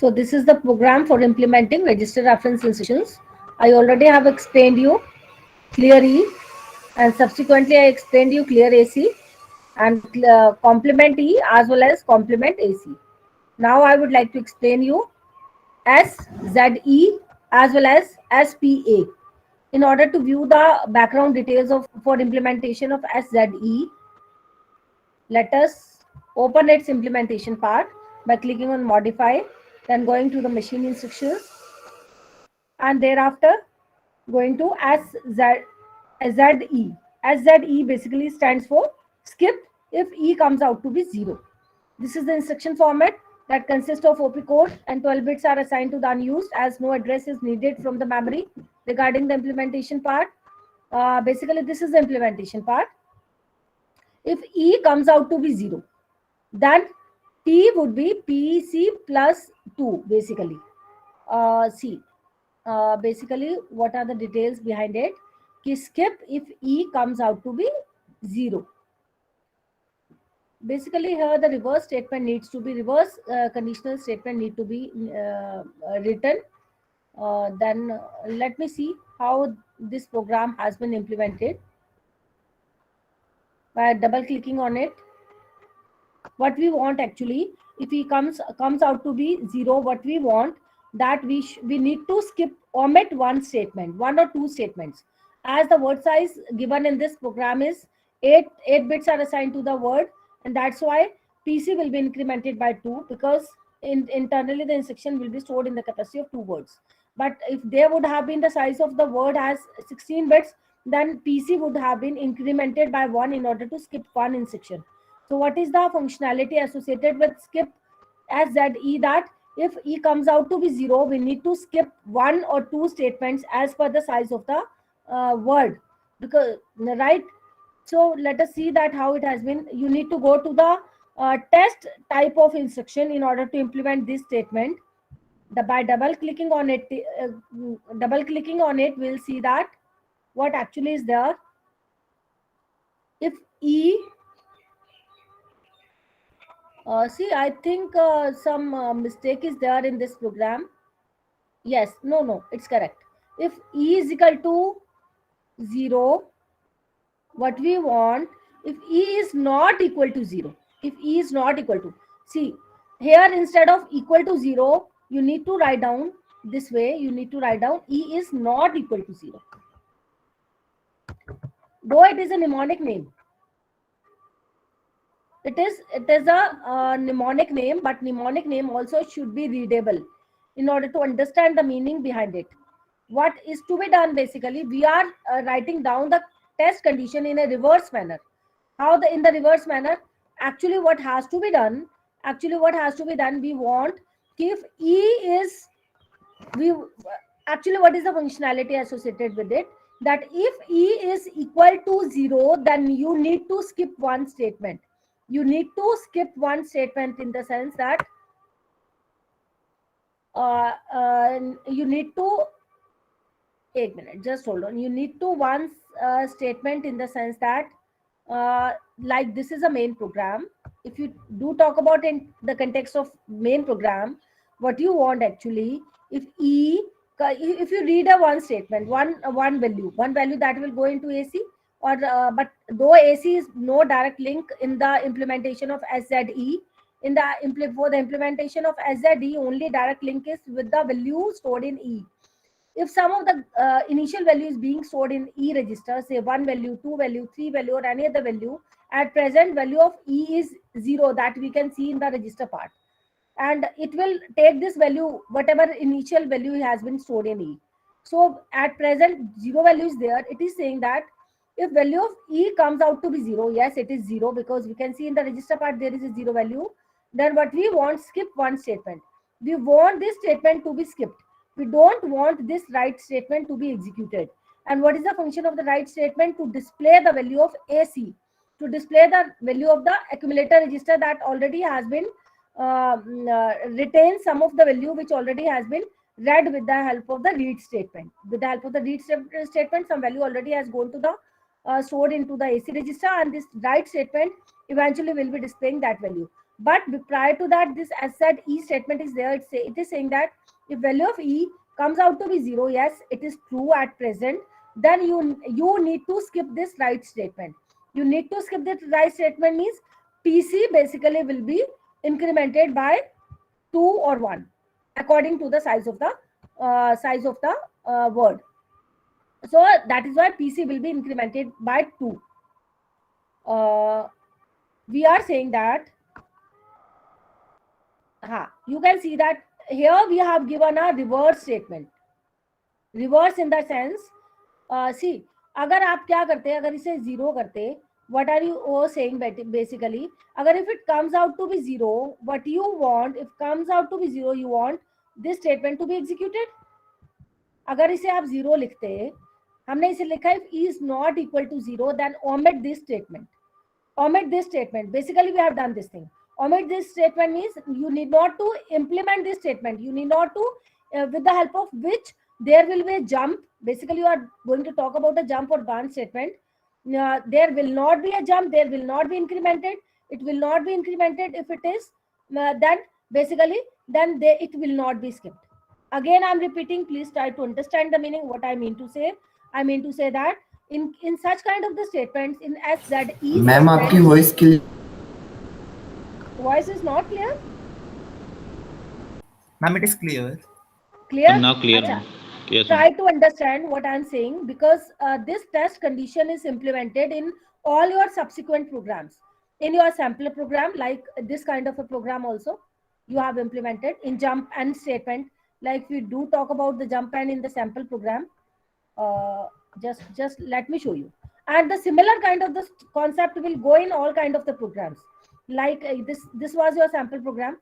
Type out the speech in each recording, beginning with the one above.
So this is the program for implementing register reference instructions. I already have explained you clear E, and subsequently I explained you clear AC and complement E as well as complement AC. Now I would like to explain you SZE as well as SPA. In order to view the background details of for implementation of SZE, let us open its implementation part by clicking on modify, then going to the machine instructions, and thereafter going to SZE. SZE basically stands for skip if E comes out to be 0. This is the instruction format that consists of OP code, and 12 bits are assigned to the unused as no address is needed from the memory. Regarding the implementation part, basically this is the implementation part. If E comes out to be 0, then T would be PC plus 2 basically. See, basically what are the details behind it? Ki skip if E comes out to be 0. Basically here the reverse statement needs to be conditional statement need to be written. Then let me see how this program has been implemented by double clicking on it. What we want actually, if he comes out to be 0, what we want that we need to omit one statement, one or two statements, as the word size given in this program is 8 bits are assigned to the word, and that's why PC will be incremented by 2, because internally the instruction will be stored in the capacity of 2 words. But if there would have been the size of the word as 16 bits, then PC would have been incremented by 1 in order to skip one instruction. So what is the functionality associated with skip SZE? That if E comes out to be 0, we need to skip one or two statements as per the size of the word. Because right. So let us see that how it has been. You need to go to the test type of instruction in order to implement this statement. By double clicking on it, we'll see that what actually is there. If E see, I think some mistake is there in this program. Yes, no, it's correct. If E is equal to 0, what we want, if E is not equal to 0, if E is not equal to, see, here instead of equal to 0, you need to write down this way, you need to write down E is not equal to 0. Though it is a mnemonic name, it is a mnemonic name, but mnemonic name also should be readable in order to understand the meaning behind it. What is to be done? Basically, we are writing down the test condition in a reverse manner. How in the reverse manner? Actually, what has to be done? We want if E is actually what is the functionality associated with it? That if E is equal to 0, then you need to skip one statement. You need to skip one statement in the sense that you need to 8 minutes, just hold on. You need to one statement in the sense that like this is a main program. If you do talk about in the context of main program, what you want actually, if you read a one statement, one value that will go into AC, or but though AC is no direct link in the implementation of SZE, for the implementation of SZE, only direct link is with the value stored in E. If some of the initial value is being stored in E register, say 1 value, 2 value, 3 value, or any other value, at present value of E is 0, that we can see in the register part. And it will take this value, whatever initial value has been stored in E. So at present 0 value is there. It is saying that if value of E comes out to be 0, yes, it is 0, because we can see in the register part there is a 0 value. Then what we want, skip one statement. We want this statement to be skipped. We don't want this write statement to be executed. And what is the function of the write statement? To display the value of AC, to display the value of the accumulator register that already has been retain some of the value which already has been read with the help of the read statement. With the help of the read statement, some value already has gone to the stored into the AC register, and this write statement eventually will be displaying that value. But prior to that, this as said E statement is there. It is saying that if value of E comes out to be 0, yes, it is true at present, then you need to skip this right statement. You need to skip the right statement means PC basically will be incremented by 2 or 1 according to the size of the word. So that is why PC will be incremented by 2. We are saying that you can see that here we have given a reverse statement. Reverse in the sense, see, अगर आप क्या करते हैं, अगर इसे 0 करते, what are you saying basically, अगर if it comes out to be 0, what you want, if comes out to be 0, you want this statement to be executed. अगर इसे आप 0 लिखते, हमने इसे लिखा if e is not equal to 0, then omit this statement. Omit this statement. Basically, we have done this thing. Omit this statement means you need not to implement this statement. You need not to, with the help of which there will be a jump. Basically, you are going to talk about a jump or branch statement. There will not be a jump. There will not be incremented. It will not be incremented. If it is, then basically, then it will not be skipped. Again, I'm repeating. Please try to understand the meaning. What I mean to say. I mean to say that in such kind of the statements in SZE ma'am आपकी statements, voice clear voice is not clear. Ma'am it is clear Clear? Now clear, Acha. ma'am. Yes, Try ma'am. to understand what I'm saying, because this test condition is implemented in all your subsequent programs. In your sampler program, like this kind of a program also, you have implemented in jump and statement. Like we do talk about the jump and in the sample program. Just let me show you. And the similar kind of this concept will go in all kind of the programs. Like this was your sample program.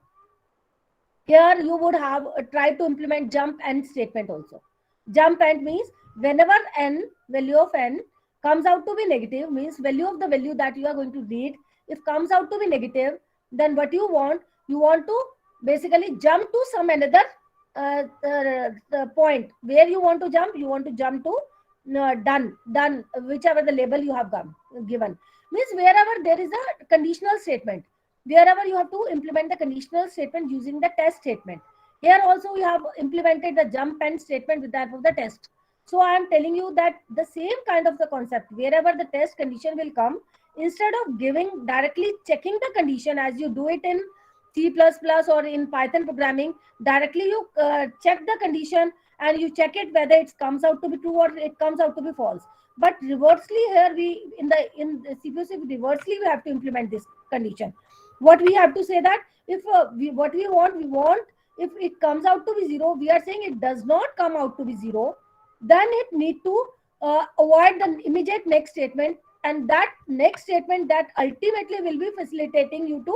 Here you would have tried to implement jump and statement also. Jump and means whenever n, value of n comes out to be negative, means value of the value that you are going to read, if comes out to be negative, then what you want to basically jump to some another point. Where you want to jump? You want to jump to done, whichever the label you have given. Means wherever there is a conditional statement, wherever you have to implement the conditional statement using the test statement. Here also we have implemented the jump and statement with the help of the test. So I am telling you that the same kind of the concept, wherever the test condition will come, instead of giving directly checking the condition as you do it in C++ or in Python programming, directly you check the condition and you check it whether it comes out to be true or it comes out to be false. But reversely here we in the CPC reversely we have to implement this condition. What we have to say that if what we want if it comes out to be 0, we are saying it does not come out to be 0, then it need to avoid the immediate next statement, and that next statement that ultimately will be facilitating you to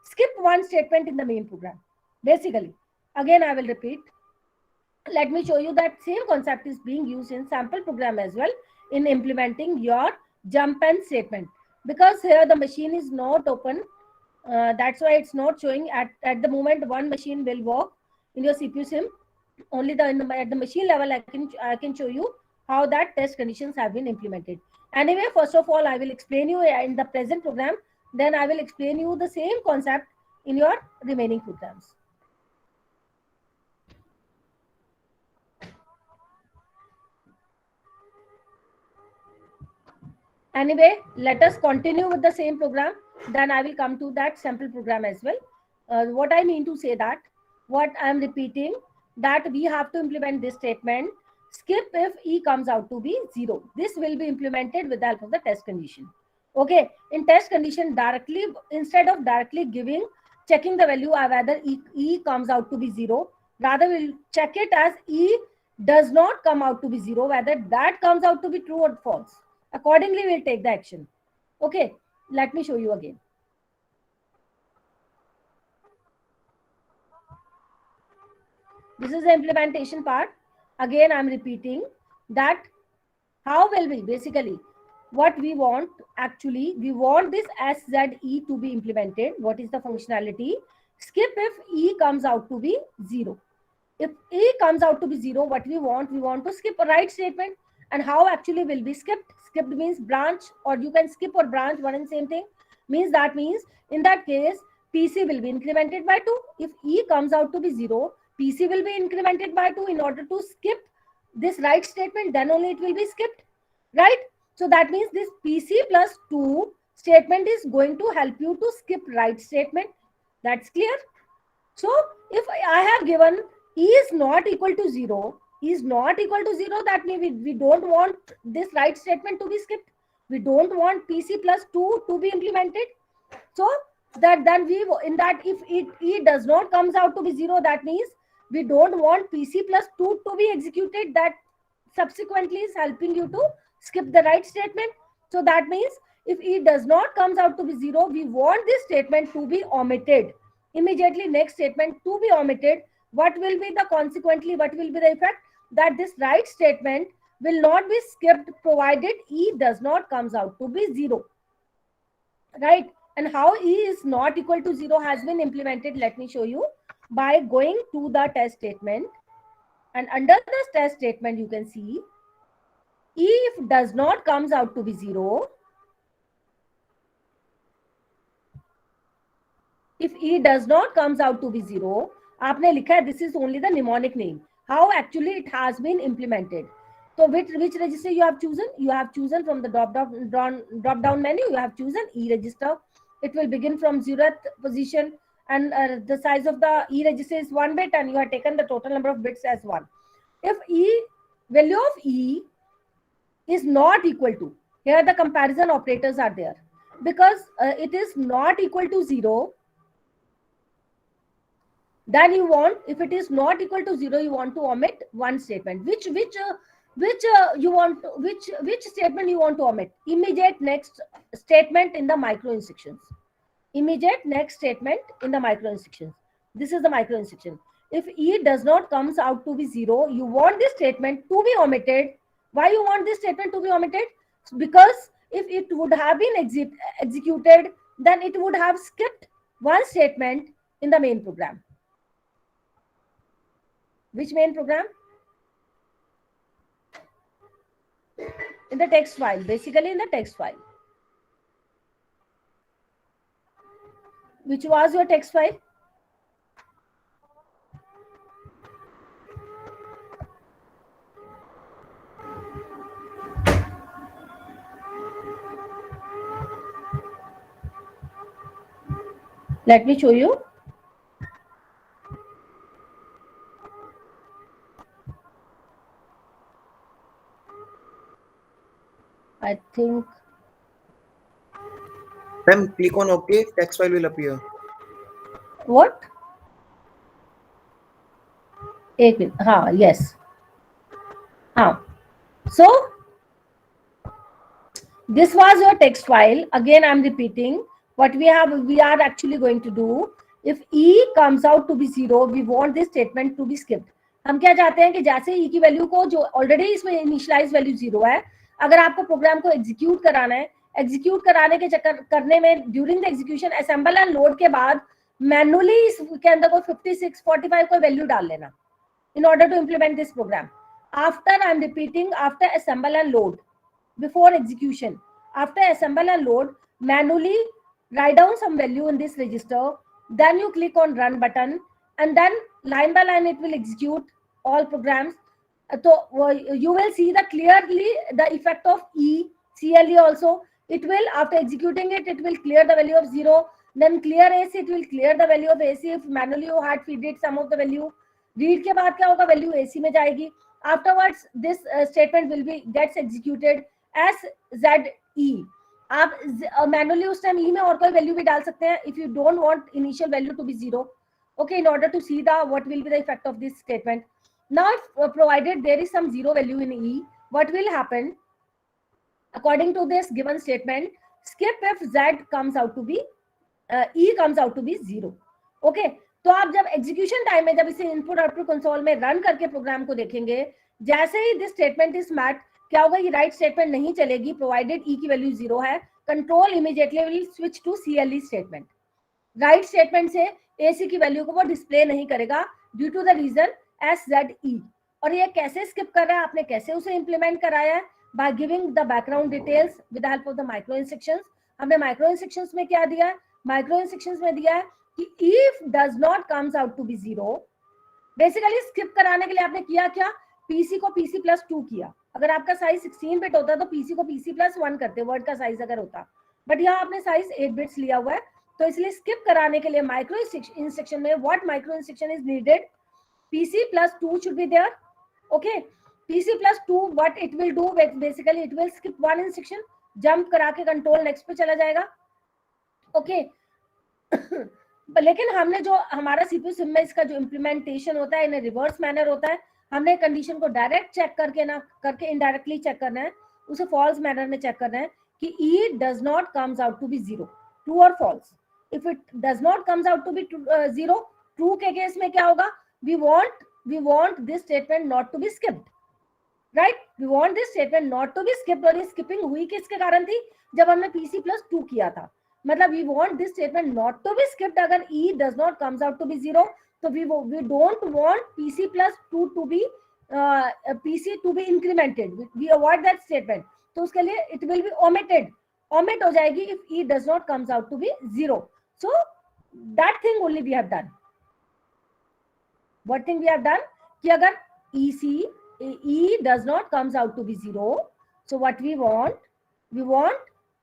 skip one statement in the main program. Basically, again I will repeat, let me show you that same concept is being used in sample program as well in implementing your jump and statement, because here the machine is not open. That's why it's not showing at the moment. One machine will work in your CPU sim. Only at the machine level I can show you how that test conditions have been implemented. Anyway, first of all I will explain you in the present program, then I will explain you the same concept in your remaining programs. Anyway, let us continue with the same program. Then I will come to that sample program as well. What I mean to say that, what I am repeating, that we have to implement this statement, skip if E comes out to be 0. This will be implemented with the help of the test condition. Okay, in test condition directly, instead of directly checking the value of whether E comes out to be 0, rather we'll check it as E does not come out to be 0, whether that comes out to be true or false. Accordingly, we'll take the action. Okay, let me show you again. This is the implementation part. Again, I'm repeating that how will we basically what we want, actually we want this SZE to be implemented. What is the functionality? Skip if E comes out to be 0. If E comes out to be 0, what we want to skip a right statement. And how actually will be skipped? Skipped means branch, or you can skip or branch, one and same thing. Means in that case, PC will be incremented by 2. If E comes out to be 0, PC will be incremented by 2 in order to skip this right statement, then only it will be skipped, right? So that means this PC plus 2 statement is going to help you to skip right statement. That's clear. So if I have given E is not equal to 0, E is not equal to 0, that means we don't want this right statement to be skipped. We don't want PC plus 2 to be implemented. So that then we, in that, if E does not comes out to be 0, that means we don't want PC plus 2 to be executed. That subsequently is helping you to skip the right statement. So that means if E does not comes out to be 0, we want this statement to be omitted. Immediately next statement to be omitted. What will be the consequently, what will be the effect? That this right statement will not be skipped provided E does not comes out to be 0. Right? And how E is not equal to 0 has been implemented. Let me show you by going to the test statement. And under this test statement, you can see E if does not comes out to be 0, if E does not comes out to be 0, आपने लिखा है this is only the mnemonic name. How actually it has been implemented. So which register you have chosen? You have chosen from the drop down menu. You have chosen E register. It will begin from 0th position, and the size of the E register is 1 bit, and you have taken the total number of bits as 1. If value of E is not equal to, here the comparison operators are there, because it is not equal to 0, then you want, if it is not equal to 0, you want to omit one statement. Which you want, which statement you want to omit? Immediate next statement in the micro instructions. Immediate next statement in the micro instructions. This is the micro instruction. If E does not comes out to be 0, you want this statement to be omitted. Why you want this statement to be omitted? Because if it would have been executed, then it would have skipped one statement in the main program. Which main program? In the text file, basically in the text file. Which was your text file? Let me show you. I think. Ma'am, click on OK. Text file will appear. What? Yes. So this was your text file. Again, I'm repeating what we are actually going to do. If E comes out to be 0, we want this statement to be skipped. हम क्या चाहते हैं कि जैसे E की value को, जो already इसमें इनिशियलाइज वैल्यू 0 है, अगर आपको प्रोग्राम को एग्जीक्यूट कराना है, एग्जीक्यूट कराने के चक्कर करने में during the execution assemble and load के बाद मैनुअली इसके अंदर कोई 56 45 कोई वैल्यू डाल लेना in order to implement this program. After, I'm repeating, after assemble and load, before execution, after assemble and load, manually write down some value in this register, then you click on run button, and then line by line it will execute all programs. So you will see the clearly the effect of CLE also. It will, after executing it, it will clear the value of 0, then clear AC, it will clear the value of AC. If manually you had feed it some of the value, read के बाद क्या होगा, value AC में जाएगी. Afterwards this statement will be gets executed as ZE. आप manually उस time E में और कोई वैल्यू भी डाल सकते हैं if you don't want initial value to be 0. Okay, in order to see the what will be the effect of this statement. Now if provided there is some 0 value in E, what will happen? According to this given statement, skip if Z comes out to be E comes out to be 0. Okay. तो आप जब execution time में जब इसे input output console में run करके programme को देखेंगे, जैसे ही दिस स्टेटमेंट इज मैट, क्या होगा, ये राइट स्टेटमेंट नहीं चलेगी प्रोवाइडेड ई की वैल्यू 0 है. Control immediately will switch to CLE statement. Write statement से एसी की वैल्यू को वो डिस्प्ले नहीं करेगा due to the reason SZE. और ये कैसे स्किप कर रहा है, आपने कैसे उसे इंप्लीमेंट कराया है? By giving the background details with the help of the micro instructions. हमने माइक्रो इंस्ट्रक्शंस में क्या दिया है? माइक्रो इंस्ट्रक्शंस में दिया है कि if does not comes out to be 0, basically skip कराने के लिए आपने किया क्या, पीसी को पीसी प्लस 2 किया. अगर आपका साइज 16 बिट होता तो पीसी को पीसी प्लस 1 करते वर्ड का साइज अगर होता, बट यहाँ आपने साइज 8 बिट्स लिया हुआ है. तो इसलिए स्किप कराने के लिए माइक्रो इंस्ट्रक्शन में what micro instruction is needed, PC plus 2 should be there. Okay, PC plus 2 what it will do, basically it will skip one instruction, jump करा के कंट्रोल नेक्स्ट पे चला जाएगा. ओके लेकिन हमने जो हमारा सीपीयू सिम में इसका जो इम्प्लीमेंटेशन होता है इन रिवर्स मैनर होता है. हमने कंडीशन को डायरेक्ट चेक करके ना करके इनडायरेक्टली चेक करना है, उसे फॉल्स मैनर में चेक करना है कि E does not comes out to be 0, true और false. If it does not comes out to be 0, true के केस में क्या होगा, we want this statement not to be skipped, right. We want this statement not to be skipped. और ये skipping हुई किसके कारण थी, जब हमने पीसी प्लस 2 किया था. मतलब we want this statement not to be skipped. अगर E does not comes out to be 0, तो we don't want PC plus 2 to be PC to be incremented, we avoid that statement. तो उसके लिए it will be omitted, omit हो जाएगी if E does not comes out to be 0. So that thing only we have done. What thing we have done, कि अगर E does not comes out to be 0, so what we want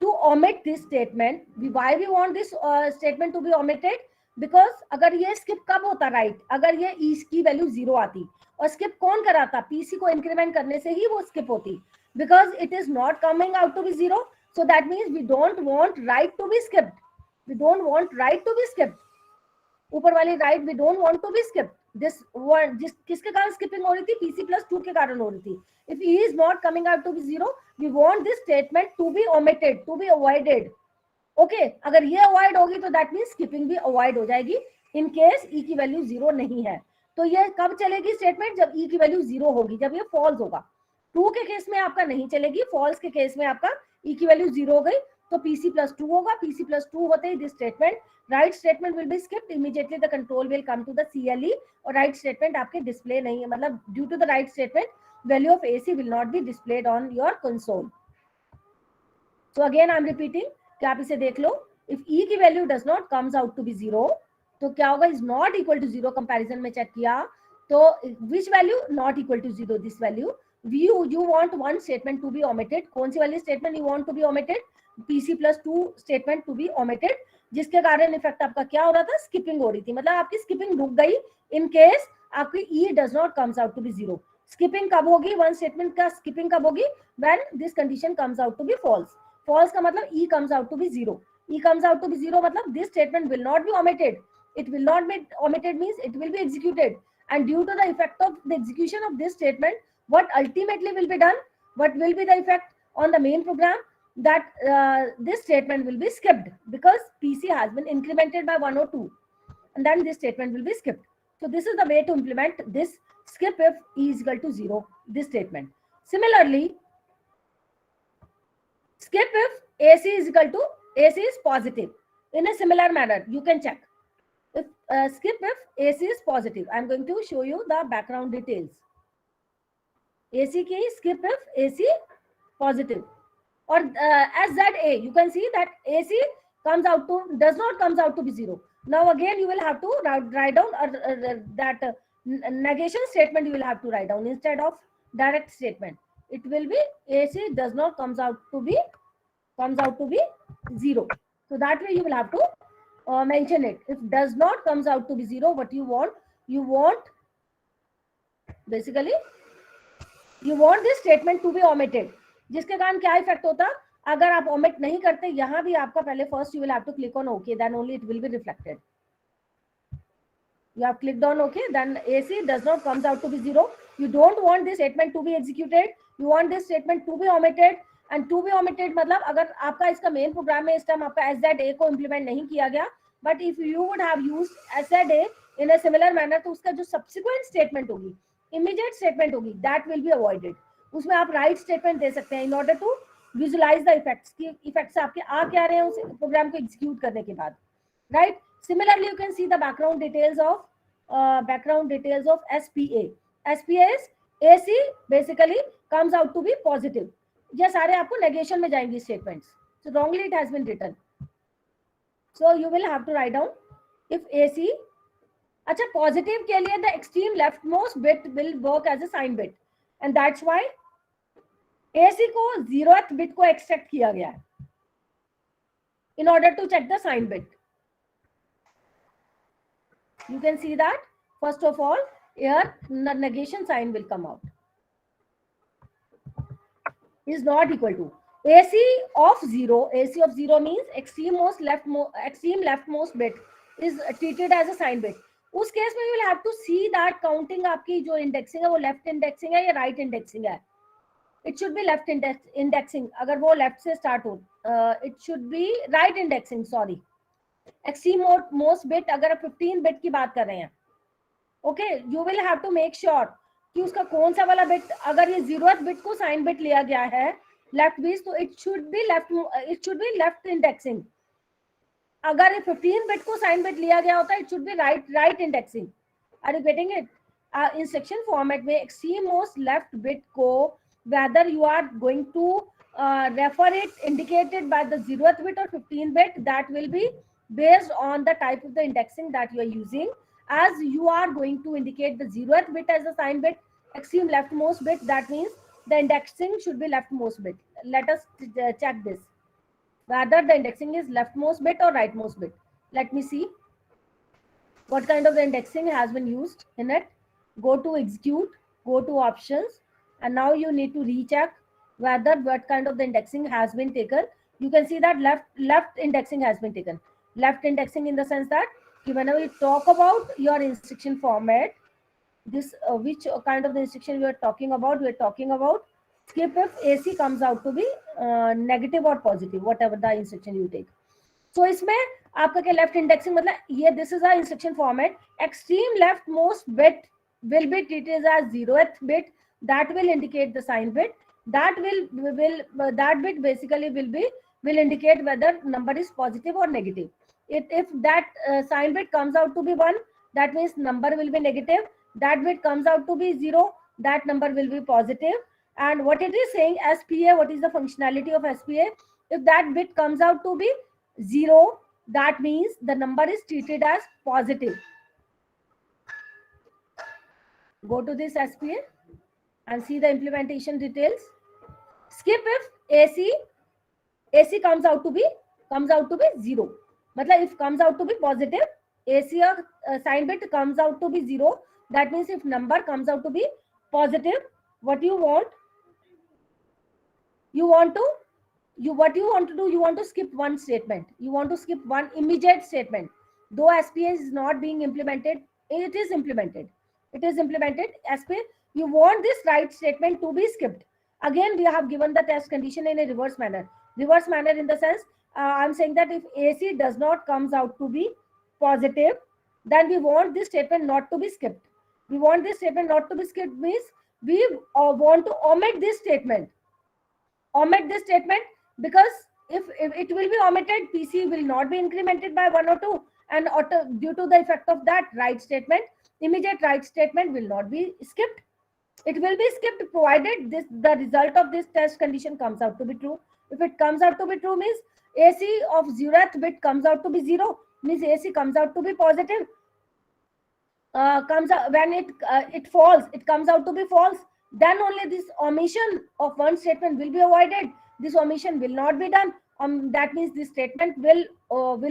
to omit this statement. Why we want this statement to be omitted, because अगर ये skip कब होता, right, अगर ये E की value 0 आती, और skip कौन कराता, PC को इंक्रीमेंट करने से ही वो skip होती, because it is not coming out to be 0, so that means we don't want right to be skipped. We don't want right to be skipped. ऊपर वाली right we don't want to be skipped. This one जिस किसके कारण skipping हो रही थी, PC plus 2 के कारण हो रही थी. If E is not coming out to be 0, we want this statement to be omitted, to be avoided. Okay, अगर ये अवॉइड होगी तो दैट मीन स्किपिंग भी अवॉइड हो जाएगी इन केस E की वैल्यू 0 नहीं है. तो ये कब चलेगी स्टेटमेंट, जब E की वैल्यू 0 होगी, जब ये फॉल्स होगा. ट्रू के केस में आपका नहीं चलेगी, फॉल्स के केस में आपका E की वैल्यू 0 हो गई तो PC प्लस 2 होगा. PC प्लस 2 होते ही this statement write statement will be skipped, immediately the control will come to the CLE. और राइट स्टेटमेंट आपके डिस्प्ले नहीं है, मतलब due to the write statement value of AC will not be displayed on your console. So again I am repeating कि आप इसे देख लो. इफ E की value does not comes out to be 0, तो क्या होगा, is not equal to 0. Comparison में चेक किया तो which value, not equal to 0, this value. You want one statement to be omitted. कौन सी वाली statement you want to be omitted, PC plus 2 statement to be omitted, जिसके कारण effect आपका क्या हो रहा था, स्किपिंग हो रही थी. मतलब आपकी स्किपिंग रुक गई इन केस आपकी E does not comes out to be 0. Skipping कब होगी, वन स्टेटमेंट का स्किपिंग कब होगी, when this condition comes out to be false. False का मतलब E comes out to be 0. E comes out to be 0 मतलब this statement will not be omitted. It will not be omitted means it will be executed, and due to the effect of the execution of this statement, what ultimately will be done, what will be the effect on the main program, that this statement will be skipped because PC has been incremented by 1 or 2, and then this statement will be skipped. So this is the way to implement this skip if E is equal to 0, this statement. Similarly, skip if AC is equal to, AC is positive. In a similar manner, you can check. If skip if AC is positive, I am going to show you the background details. AC की skip if AC positive, or SZA, you can see that AC comes out to, does not comes out to be 0. Now again you will have to write down that negation statement you will have to write down instead of direct statement. It will be AC does not comes out to be 0. So that way you will have to mention it. If does not comes out to be 0, what you want basically you want this statement to be omitted, जिसके कारण क्या effect होता, अगर आप omit नहीं करते, यहाँ भी आपका पहले first you will have to click on OK, then only it will be reflected. You have clicked on OK, then AC does not comes out to be 0. You don't want this statement to be executed, you want this statement to be omitted. And to be omitted मतलब अगर आपका इसका main program में इस time आपका SZA को implement नहीं किया गया, but if you would have used SZA in a similar manner, तो उसका जो सब्सिक्वेंट स्टेटमेंट होगी, इमीडिएट स्टेटमेंट होगी, दैट विल बी अवॉइडेड. उसमें आप राइट स्टेटमेंट दे सकते हैं in order to visualise the effects की इफेक्ट्स आपके आ क्या रहे हैं उस प्रोग्राम को एग्जीक्यूट करने के बाद, right. Similarly you can see the background details of SPA. SPA is AC basically comes out to be positive. ये सारे आपको नेगेशन में जाएंगी statements. So wrongly it has been written, so you will have to write down if AC, अच्छा positive के लिए the extreme leftmost bit will work as a sign bit and that's why AC को 0th bit को extract किया गया है in order to check the sign bit. You can see that first of all here the negation sign will come out is not equal to AC of 0. AC of 0 means extreme leftmost bit is treated as a sign bit. उस case में you will have to see that counting आपकी जो indexing है वो left indexing है या right indexing है. It should be left indexing. अगर वो left से start हो, it should be right indexing. Sorry, extreme most bit अगर 15 bit की बात कर रहे हैं, okay, you will have to make sure कि उसका कौन सा वाला bit, अगर ये 0th bit को sign bit लिया गया है left bit, तो it should be left indexing. अगर 15 bit को sign bit लिया गया होता है, it should be right indexing. Are you getting it? Instruction format में extreme most left bit को whether you are going to refer it indicated by the 0th bit or 15 bit, that will be based on the type of the indexing that you are using. As you are going to indicate the 0th bit as a sign bit, extreme leftmost bit, that means the indexing should be leftmost bit. Let us check this, whether the indexing is leftmost bit or rightmost bit. Let me see what kind of the indexing has been used in it. Go to execute, go to options, and now you need to recheck whether what kind of the indexing has been taken. You can see that left indexing has been taken. Left indexing in the sense that whenever we talk about your instruction format, this which kind of the instruction we are talking about, skip if AC comes out to be negative or positive, whatever the instruction you take. So इसमें आपका क्या left indexing मतलब ये this is a instruction format. Extreme leftmost bit will be treated as 0th bit. That will indicate the sign bit. That bit basically will indicate whether number is positive or negative. If that sign bit comes out to be 1, that means number will be negative. That bit comes out to be 0, that number will be positive. And what it is saying, SPA, what is the functionality of SPA? If that bit comes out to be 0, that means the number is treated as positive. Go to this SPA and see the implementation details. Skip if AC comes out to be 0. मतलब if comes out to be positive, AC sign bit comes out to be 0. That means if number comes out to be positive, what you want to do, you want to skip one statement. You want to skip one immediate statement. Though SPA is not being implemented, it is implemented. SPA, you want this right statement to be skipped. Again, we have given the test condition in a reverse manner. Reverse manner in the sense, I'm saying that if AC does not comes out to be positive, then we want this statement not to be skipped. We want this statement not to be skipped means we want to omit this statement. Because if it will be omitted, PC will not be incremented by 1 or 2, and due to the effect of that right statement, immediate right statement will not be skipped. It will be skipped provided the result of this test condition comes out to be true. If it comes out to be true means AC of 0th bit comes out to be 0, means AC comes out to be positive. Comes out when it falls, it comes out to be false, then only this omission of one statement will be avoided. This omission will not be done. That means this statement will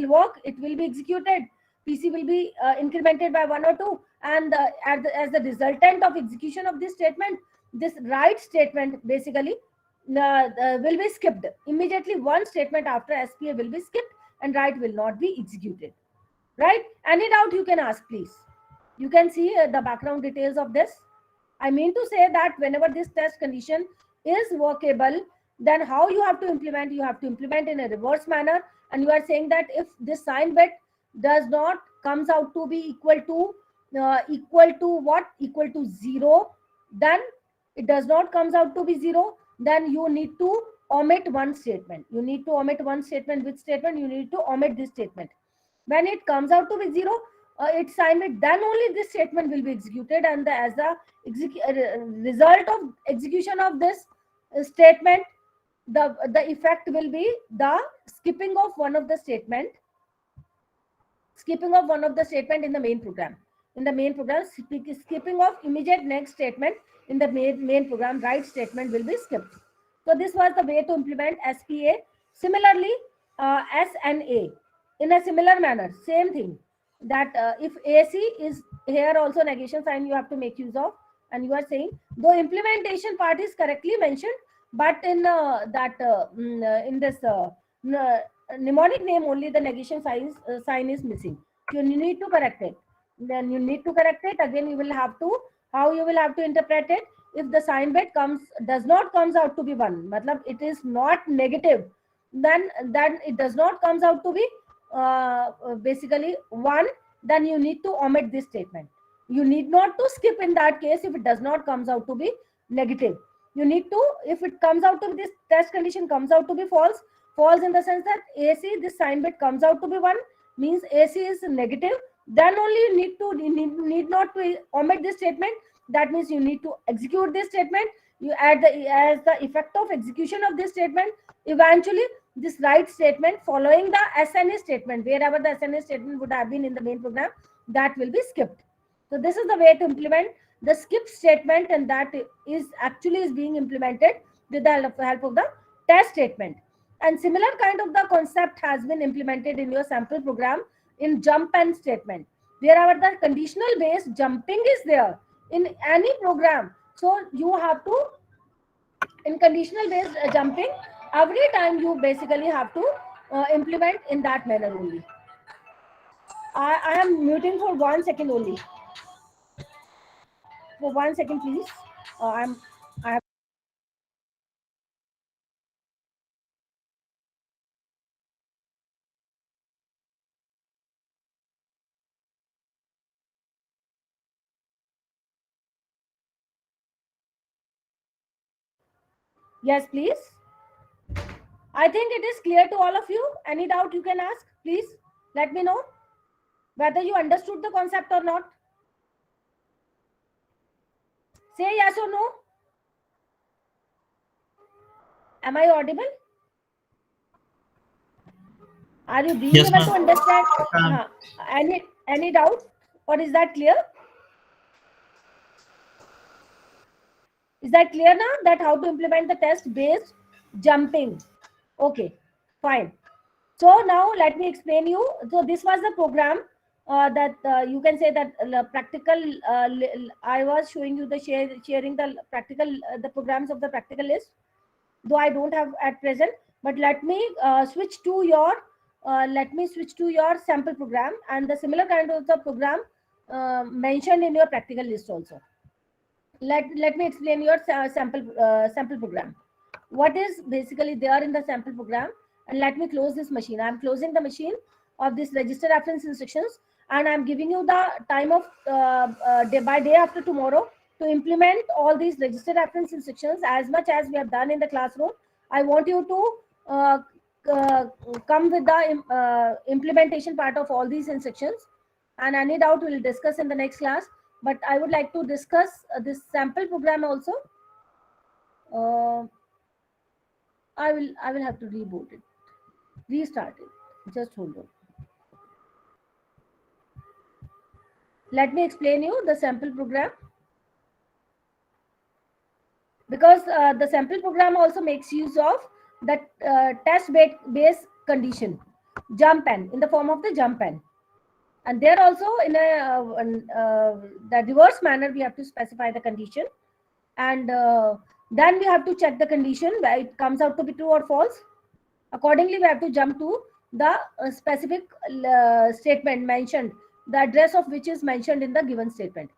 work. It will be executed. PC will be incremented by 1 or 2, and as the resultant of execution of this statement, this right statement basically will be skipped. Immediately one statement after SPA will be skipped and right will not be executed. Right? Any doubt you can ask, please. You can see the background details of this. I mean to say that whenever this test condition is workable, then how you have to implement? You have to implement in a reverse manner, and you are saying that if this sign bit does not comes out to be equal to what? Equal to 0, then it does not comes out to be 0, then you need to omit one statement. You need to omit one statement. Which statement? You need to omit this statement. When it comes out to be 0, it's signed it, then only this statement will be executed, and as the result of execution of this statement, the effect will be the skipping of one of the statement. skipping of one of the statement in the main program. In the main program, skipping of immediate next statement in the main program, right statement will be skipped. So this was the way to implement SPA. Similarly, S and A, in a similar manner, same thing, that if AC is here also negation sign you have to make use of, and you are saying though implementation part is correctly mentioned, but in in this mnemonic name only the negation sign is missing. You need to correct it. Then you need to correct it again. You will have to, how you will have to interpret it. If the sign bit does not comes out to be 1, matlab it is not negative, then it does not comes out to be basically 1, then you need to omit this statement. You need not to skip in that case if it does not comes out to be negative. You need to, if it comes out to be, this test condition comes out to be false in the sense that AC, this sign bit comes out to be 1, means AC is negative, then only you need not to omit this statement. That means you need to execute this statement. You add as the effect of execution of this statement, eventually this right statement following the SNA statement, wherever the SNA statement would have been in the main program, that will be skipped. So this is the way to implement the skip statement, and that is being implemented with the help of the test statement. And similar kind of the concept has been implemented in your sample program in jump and statement. Wherever the conditional based jumping is there in any program, so you have to, in conditional based jumping, every time you basically have to implement in that manner only. I am muting for 1 second only. For 1 second, please. I have. Yes, please. I think it is clear to all of you. Any doubt you can ask, please let me know whether you understood the concept or not. Say yes or no. Am I audible? Are you being Yes, able to ma'am. understand? Any doubt, or is that clear? Is that clear now, that how to implement the test based jumping? Okay, fine. So now let me explain you. So this was the program that you can say that practical. I was showing you the sharing the practical the programs of the practical list. Though I don't have at present, but let me switch to your sample program and the similar kind of the program mentioned in your practical list also. Let me explain your sample program. What is basically there in the sample program? And let me close this machine. I'm closing the machine of this register reference instructions, and I'm giving you the time of day after tomorrow to implement all these register reference instructions as much as we have done in the classroom. I want you to uh, uh, come with the implementation part of all these instructions, and any doubt we'll discuss in the next class. But I would like to discuss this sample program also. uh, I will have to reboot it, restart it. Just hold on. Let me explain you the sample program, because the sample program also makes use of the test base condition jump n in the form of the jump n, and there also in a the reverse manner we have to specify the condition, and then we have to check the condition where it comes out to be true or false. Accordingly, we have to jump to the specific statement mentioned, the address of which is mentioned in the given statement.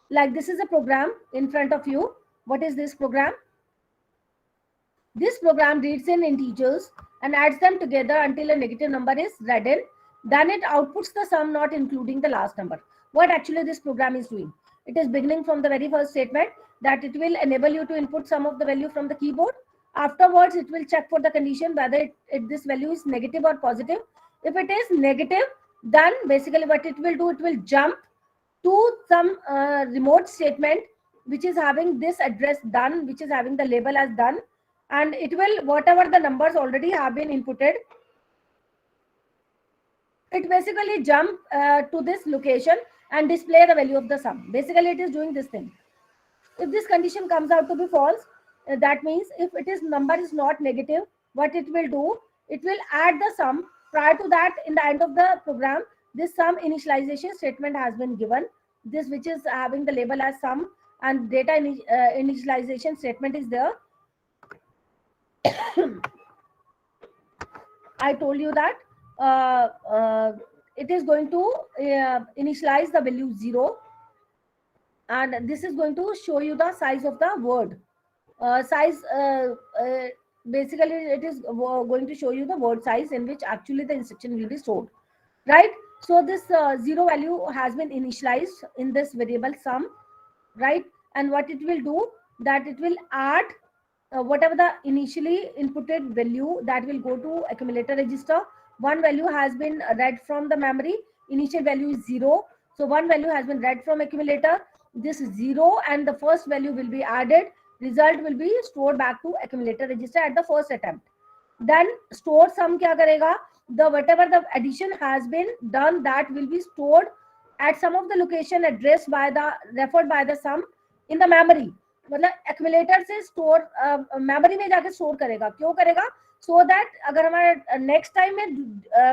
Like this is a program in front of you. What is this program? This program reads in integers and adds them together until a negative number is read in. Then it outputs the sum not including the last number. What actually this program is doing? It is beginning from the very first statement that it will enable you to input some of the value from the keyboard. Afterwards, it will check for the condition whether this value is negative or positive. If it is negative, then basically what it will do, it will jump to some remote statement which is having this address done, which is having the label as done, and it will, whatever the numbers already have been inputted, it basically jump to this location and display the value of the sum. Basically, it is doing this thing. If this condition comes out to be false, that means if it is number is not negative, what it will do, it will add the sum. Prior to that, in the end of the program, this sum initialization statement has been given. This which is having the label as sum, and data initialization statement is there. I told you that it is going to initialize the value 0, and this is going to show you the size of the word. Size, basically it is going to show you the word size in which actually the instruction will be stored, right? So this 0 value has been initialized in this variable sum, right? And what it will do, that it will add whatever the initially inputted value, that will go to accumulator register. One value has been read from the memory. Initial value is 0, so one value has been read from accumulator. This 0 and the first value will be added. Result will be stored back to accumulator register at the first attempt. Then stored sum kya karega, the whatever the addition has been done, that will be stored at some of the location addressed by the referred by the sum in the memory. मतलब accumulator से store memory में जाके store करेगा. क्यों करेगा? So that अगर हमारा next time में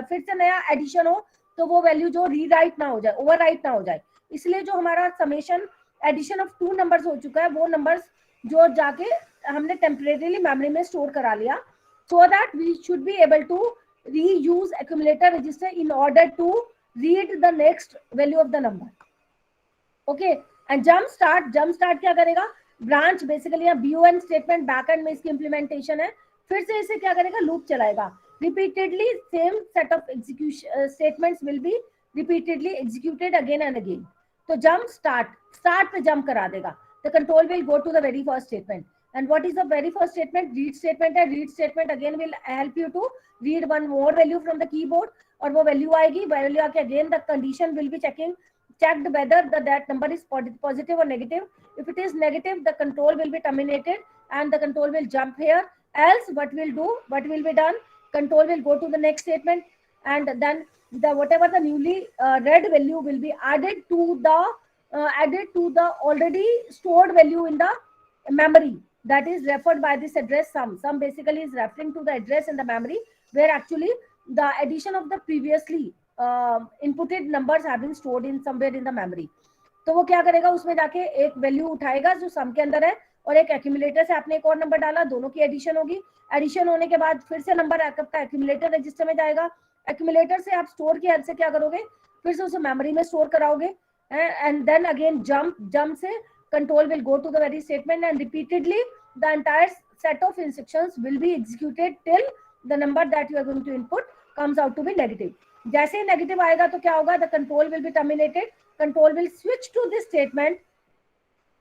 फिर से नया एडिशन हो तो वो वैल्यू जो रीराइट ना हो जाए, ओवरराइट ना हो जाए. इसलिए जो हमारा समेशन एडिशन ऑफ 2 नंबर्स हो चुका है, वो नंबर्स जो जाके हमने टेम्परेरीली मेमोरी में स्टोर करा लिया, so that we should be able to reuse accumulator register in order to read the next value of the number. Okay, and jump start क्या करेगा? ब्रांच बेसिकली या BON स्टेटमेंट बैकएंड में इसकी implementation है. फिर से इसे क्या करेगा? लूप चलाएगा. Repeatedly same set of execution statements will be repeatedly executed again and again. तो जंप स्टार्ट पे जंप करा देगा. The control will go to the very first statement. And what is the very first statement? Read statement है. Read statement again will help you to read one more value from the keyboard, और वो value आएगी. Value आके again the condition will be checked whether that number is positive or negative. If it is negative, the control will be terminated and the control will jump here. Else what will be done? Control will go to the next statement, and then the whatever the newly read value will be added to the already stored value in the memory, that is referred by this address sum. Sum basically is referring to the address in the memory where actually the addition of the previously inputted numbers have been stored in somewhere in the memory. तो वो क्या करेगा? उसमें जाके एक value उठाएगा जो सम के अंदर है, और एक एक्यूमुलेटर से आपने एक और नंबर डाला, दोनों की एडिशन होगी. एडिशन होने के बाद फिर से नंबर आपका एक्यूमुलेटर रजिस्टर में जाएगा. एक्यूमुलेटर से आप स्टोर की हेल्प से क्या करोगे? फिर से उसे मेमोरी में स्टोर कराओगे. एंड देन अगेन जंप से control will go to the very statement, and repeatedly the entire set of instructions will be executed till the number that you are going to input comes out to be negative. जैसे ही negative आएगा तो क्या होगा? The control will be terminated. Control will switch to this statement,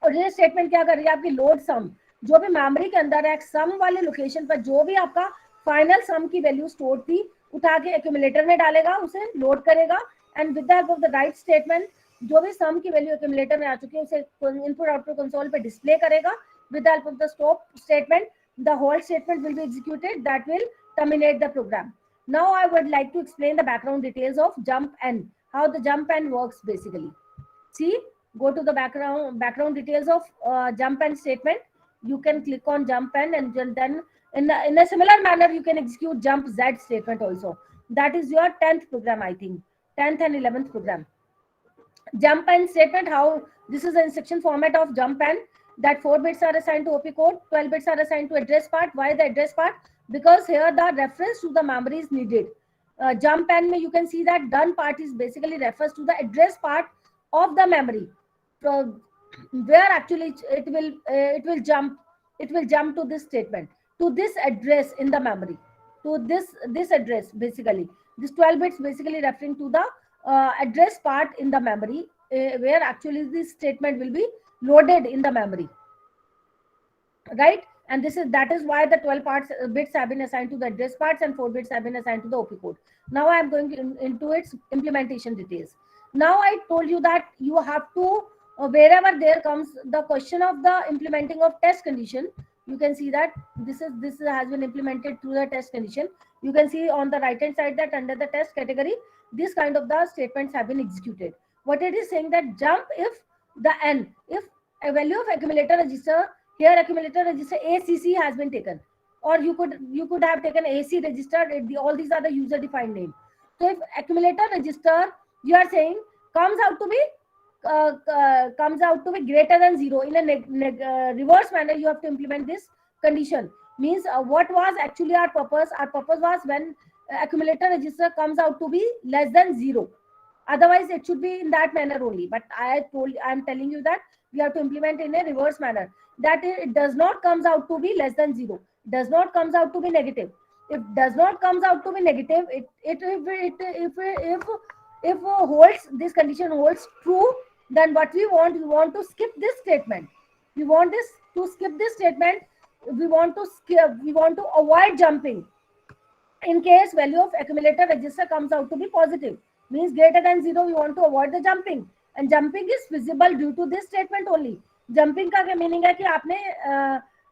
और ये statement क्या कर रही है? आपकी load sum, जो भी मेमोरी के अंदर है सम वाले लोकेशन पर जो भी आपका फाइनल सम की वैल्यू स्टोर थी, उठा के एक्यूमुलेटर में डालेगा, उसे लोड करेगा, and with the help of the write statement जो भी सम की वैल्यू एक्यूमुलेटर में आ चुकी है उसे इनपुट आउटपुट कंसोल पे डिस्प्ले करेगा. With the help of the stop statement the whole statement will be executed, that will terminate the program. Now I would like to explain the background details of jump n, how the jump n works basically. See, go to the background details of jump n statement. You can click on jump n, and then in a similar manner you can execute jump z statement also. That is your 10th program, I think 10th and 11th program. Jump n statement, how this is the instruction format of jump n, that 4 bits are assigned to OP code, 12 bits are assigned to address part. Why the address part? Because here the reference to the memory is needed. Jump n mein you can see that done part is basically refers to the address part of the memory, where actually it will jump to this statement, to this address in the memory, to this address. Basically this 12 bits basically referring to the address part in the memory, where actually this statement will be loaded in the memory, right? And that is why the 12 bits have been assigned to the address parts and 4 bits have been assigned to the OP code. Now I am going into its implementation details. Now I told you that you have to wherever there comes the question of the implementing of test condition, you can see that this has been implemented through the test condition. You can see on the right hand side that under the test category this kind of the statements have been executed. What it is saying that jump if the n, if a value of accumulator register, here accumulator register ACC has been taken, or you could have taken AC register. All these are the user defined name. So if accumulator register, you are saying comes out to be greater than 0 in a reverse manner, you have to implement this condition. Means what was actually our purpose? Our purpose was when accumulator register comes out to be less than 0. Otherwise it should be in that manner only, but I'm telling you that we have to implement in a reverse manner, that it does not comes out to be less than 0, does not comes out to be negative. If does not comes out to be negative, if holds, this condition holds true, then what we want to skip this statement. We want this to skip this statement. We want to avoid jumping in case value of accumulator register comes out to be positive, means greater than 0. We want to avoid the jumping, and jumping is feasible due to this statement only. Jumping का क्या meaning है कि आपने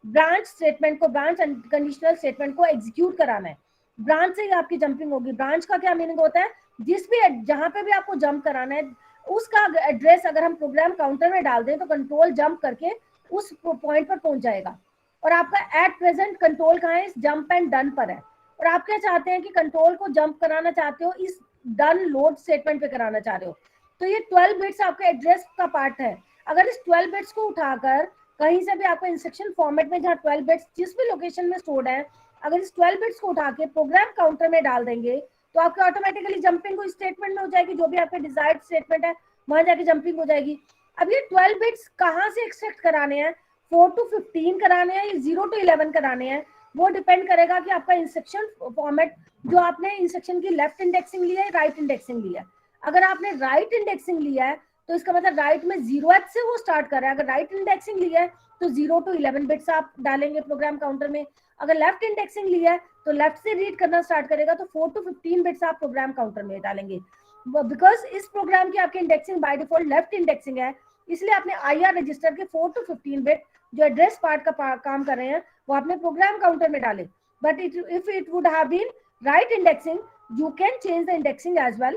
branch statement को, branch conditional statement को execute कराना है, branch से ही आपकी जंपिंग होगी. ब्रांच का क्या मीनिंग होता है? जिस भी जहां पे भी आपको जंप कराना है उसका एड्रेस अगर हम प्रोग्राम काउंटर में डाल दें तो कंट्रोल जंप करके उस पॉइंट पर पहुंच जाएगा. और आपका एट प्रेजेंट कंट्रोल कहाँ है? इस जंप एंड डन पर है. और आप क्या चाहते हैं कि कंट्रोल को जंप कराना चाहते हो, इस डन लोड स्टेटमेंट पे कराना चाह रहे हो. तो ये 12 बिट्स आपके एड्रेस का पार्ट है. अगर इस 12 बिट्स को उठाकर कहीं से भी आपको इंस्ट्रक्शन फॉर्मेट में, जहाँ 12 बिट्स जिस भी लोकेशन में स्टोर्ड है, अगर इस 12 बिट्स को उठा के प्रोग्राम काउंटर में डाल देंगे तो आपके ऑटोमेटिकली जंपिंग को स्टेटमेंट में हो जाएगी. जो भी आपके डिजायर्ड स्टेटमेंट है वहां जाके जंपिंग हो जाएगी. अब ये 12 बिट्स कहाँ से एक्सट्रैक्ट कराने हैं? 4 to 15 कराने हैं या 0 to 11 कराने हैं? वो डिपेंड करेगा कि आपका इंस्ट्रक्शन फॉर्मेट, जो आपने इंस्ट्रक्शन की लेफ्ट इंडेक्सिंग लिया है, राइट इंडेक्सिंग लिया है. अगर आपने राइट इंडेक्सिंग लिया है तो इसका मतलब राइट में 0th से वो स्टार्ट कर रहा है. अगर राइट इंडेक्सिंग लिया है तो 0 to 11 बिट्स आप डालेंगे प्रोग्राम काउंटर में. अगर लेफ्ट इंडेक्सिंग लिया है तो लेफ्ट से रीड करना स्टार्ट करेगा तो 4 to 15 बिट्स आप प्रोग्राम काउंटर में डालेंगे. बिकॉज इस प्रोग्राम की आपकी indexing by default left indexing है, इसलिए आपने IR रजिस्टर के 4 to 15 बिट जो एड्रेस पार्ट का काम कर रहे हैं वो आपने प्रोग्राम काउंटर में डाले. But if it would have been right indexing, you can change the indexing as well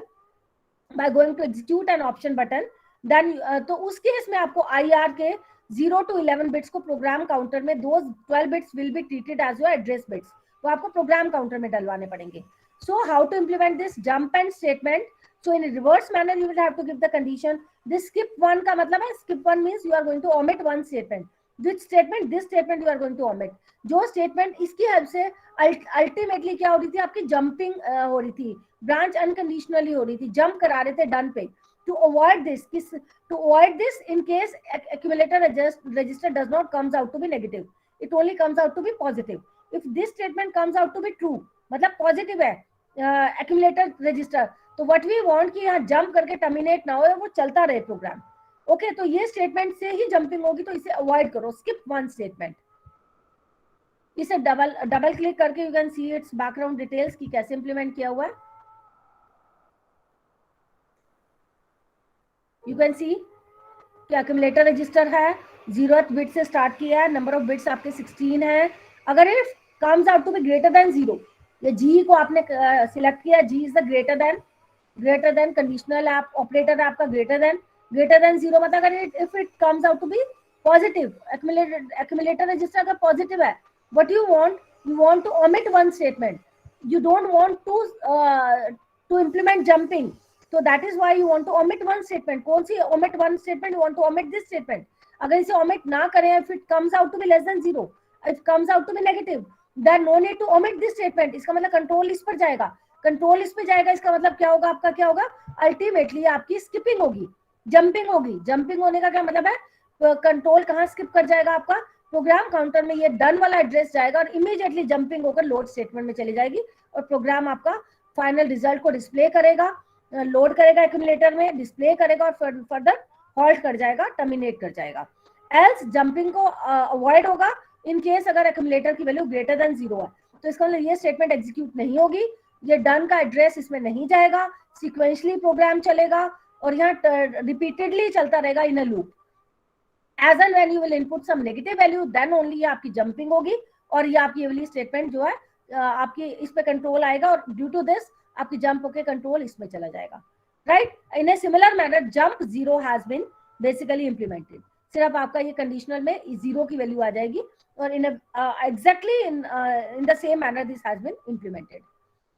by going to execute an option button. Then तो उस केस में आपको IR के 0 to 11 बिट्स को प्रोग्राम काउंटर में, those 12 bits will be treated as your address bits, वो आपको programme counter में डलवाने पड़ेंगे. So how to implement this jump and statement? So in a reverse manner you will have to give the condition. This skip one का मतलब है, skip one means you are going to omit one statement. Which statement? This statement you are going to omit. जो statement इसकी help से ultimately क्या हो रही थी? आपकी जंपिंग हो रही थी, ब्रांच अनकंडीशनली हो रही थी, जंप करा रहे थे डन पे. To avoid this, in case accumulator register does not comes out to be negative, it only comes out to be positive. If this statement comes out to be true, मतलब positive है accumulator register, तो what we want कि यहाँ jump करके terminate ना हो, वो चलता रहे प्रोग्राम. ओके, तो ये स्टेटमेंट से ही जंपिंग होगी, तो इसे अवॉइड करो. Skip one statement. इसे डबल क्लिक करके you can see it's background details की कैसे इंप्लीमेंट किया हुआ है. यू कैन सी कि accumulator रजिस्टर है, 0th बिट से स्टार्ट किया है, नंबर ऑफ बिट्स आपके 16 है. अगर if comes out to be greater than 0, ये G को आपने सिलेक्ट किया, G is the greater than conditional operator आपका ग्रेटर देन 0, मतलब अगर if it comes out to be positive, accumulator register का पॉजिटिव है, what you want to omit one statement. You don't want to implement jumping, so that is why you want to omit one statement. कौन सी omit one statement? You want to omit this statement. अगर इसे omit ना करें, if it comes out to be less than 0, if it comes out to be negative, then no need to omit this statement. इसका मतलब control इस पर जाएगा, इसका मतलब क्या होगा? आपका क्या होगा? अल्टीमेटली आपकी स्किपिंग होगी, जंपिंग होगी. जंपिंग होने का क्या मतलब है? कंट्रोल कहाँ स्किप कर जाएगा? आपका प्रोग्राम काउंटर में ये डन वाला एड्रेस जाएगा और इमीडिएटली जंपिंग होकर लोड स्टेटमेंट में चली जाएगी और प्रोग्राम आपका फाइनल रिजल्ट को डिस्प्ले करेगा, लोड करेगा एक्यूमुलेटर में, डिस्प्ले करेगा और फर्दर हॉल्ट कर जाएगा, टर्मिनेट कर जाएगा. एल्स जंपिंग को अवॉइड होगा इन केस अगर एक्यूमुलेटर की वैल्यू ग्रेटर देन 0 है, तो इसका मतलब ये स्टेटमेंट एग्जीक्यूट नहीं होगी, ये डन का एड्रेस इसमें नहीं जाएगा, सिक्वेंशली प्रोग्राम चलेगा और यहाँ रिपीटेडली चलता रहेगा in a loop. As and when you will input some negative value, then only ये आपकी जंपिंग होगी और ये आपकी ये वाली स्टेटमेंट जो है आपकी इस पे कंट्रोल आएगा और ड्यू टू दिस आपकी जंप होके कंट्रोल इसमें चला जाएगा, right. In a similar manner jump 0 has been basically implemented. सिर्फ आपका ये कंडीशनल में 0 की वैल्यू आ जाएगी और in exactly in the same manner this has been implemented.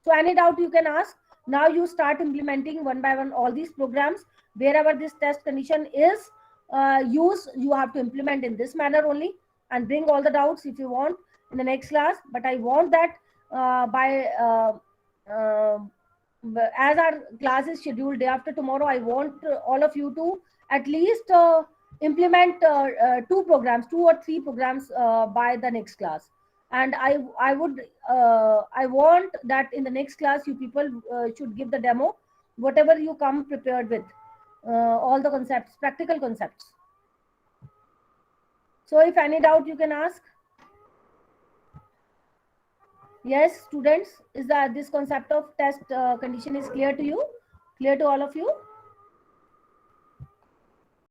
So any doubt you can ask. Now you start implementing one by one all these programs. Wherever this test condition is used, you have to implement in this manner only, and bring all the doubts if you want in the next class. But I want that by uh, as our class is scheduled day after tomorrow, I want all of you to at least implement 2 or 3 programs by the next class. And I would I want that in the next class you people should give the demo whatever you come prepared with, all the concepts, practical concepts. So if any doubt you can ask. Yes, students, is that this concept of test condition is clear to you, clear to all of you?